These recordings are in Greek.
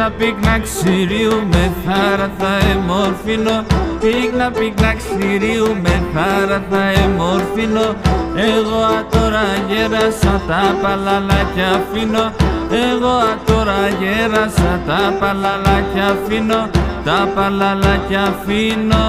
πίκνα ξηρίου με θάρα θα εμόρφινο. Πίκνα ξηρίου με θάρα θα εμόρφινο. Εγώ τώρα γέρασα τα παλαλάκια αφήνω. Εγώ τώρα γέρασα τα παλαλάκια αφήνω. Τα παλαλάκια αφήνω.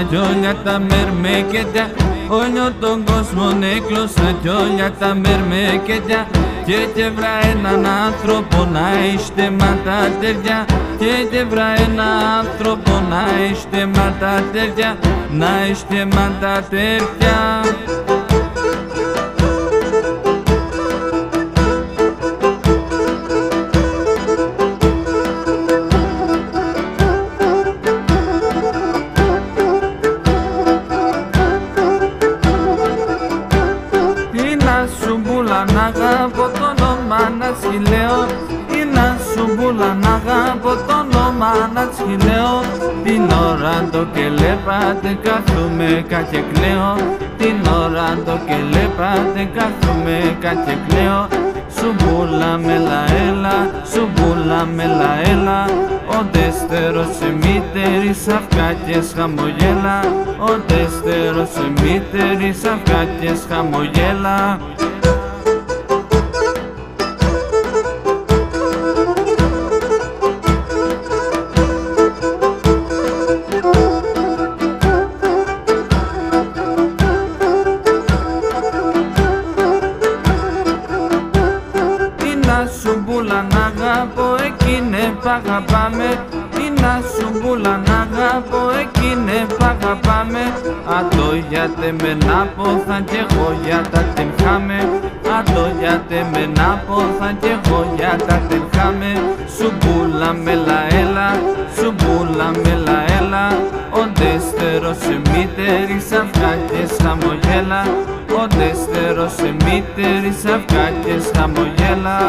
Κι όλια τα μερμέκετια, όλιο τον κόσμο έκλωσα κι όλια τα μερμέκετια. Και βρά έναν άνθρωπο να είστε ματάτερια. Και βρά έναν άνθρωπο να είστε ματάτερια. Να είστε ματάτερια. Να αγαπώ το όνομα να σχηλέω. Ή να σου μπούλα να αγαπώ το όνομα να σχηλέω. Την ώρα το κελέπατε κάθομαι και κλαίω. Την ώρα το κελέπατε κάθομαι και κλαίω. Σου μπούλα με λαέλα, σου μπούλα με λαέλα. Ο τέστερος σε μήτερης αυκάκες χαμογέλα. Ο τέστερος σε μήτερης αυκάκες χαμογέλα. Σου μπούλα να αγαπώ εκείνε π' αγαπάμε. Ή να σου μπούλα να αγαπώ εκείνε π' αγαπάμε. Ατό γιατί με να πω θα κι εγώ για τα την χάμε. Ατό γιατί με να πω θα κι εγώ για τα την χάμε. Σου μπούλα με λαέλα, σου μπούλα με λαέλα. Ο τέστερος σε μήτερης αυκάκες χαμογέλα. Ο τέστερος σε μήτερης αυκάκες χαμογέλα.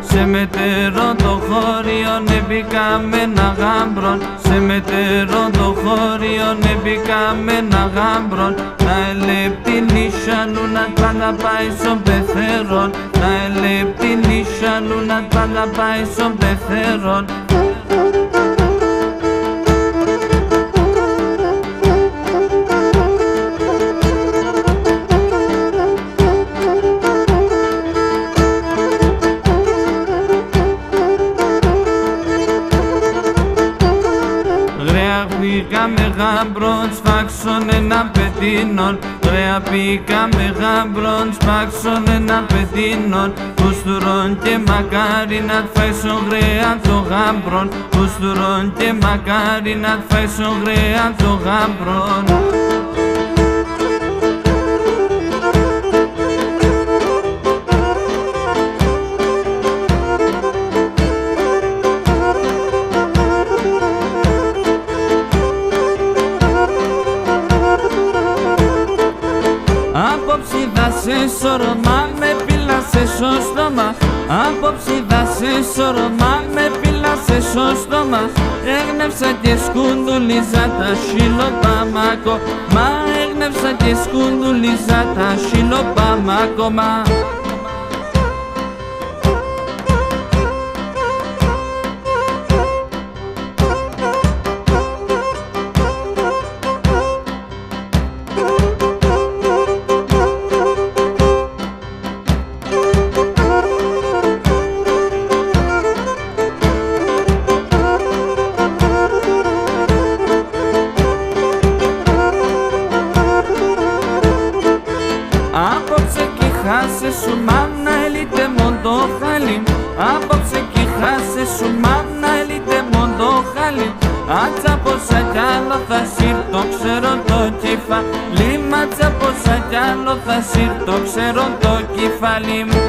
Σε μετερό το χώριον μπήκαμε ένα γάμπρον. Σε μετερό το χώριον μπήκαμε ένα γάμπρον. Να ελεπτήν ίσανου να πάντα πάει στον πεθέρον. Να ελεπτήν ίσανου να πάντα πάει στον πεθέρον. Πήγαμε γάμπρον, σφάξον ένα πετίνον. Ωραία πήγαμε γάμπρον, σφάξον ένα πετίνον. Κουστουρών και μακάρι να φάισον γραία το γάμπρον. Κουστουρών και μακάρι να φάισον γραία το γάμπρον. Απόψη θα σε σώρωμα, με πήλασε στο στόμα. Απόψη θα σε σώρωμα, με πήλασε στο στόμα. Έγνευσα και σκουντουλίζα τα σιλοπάμακο. Μα έγνευσα και σκουντουλίζα τα σιλοπάμακο. Απόψε κι χάσε σου μάνα ελίτε μοντό χαλί. Απόψε κι χάσε σου μάνα ελίτε μοντό χαλί. Άτσα πόσα κι άλλο θα σύρτω το κεφάλι. Μάτσα πόσα κι άλλο θα σύρτω, ξέρω το κεφάλι μου.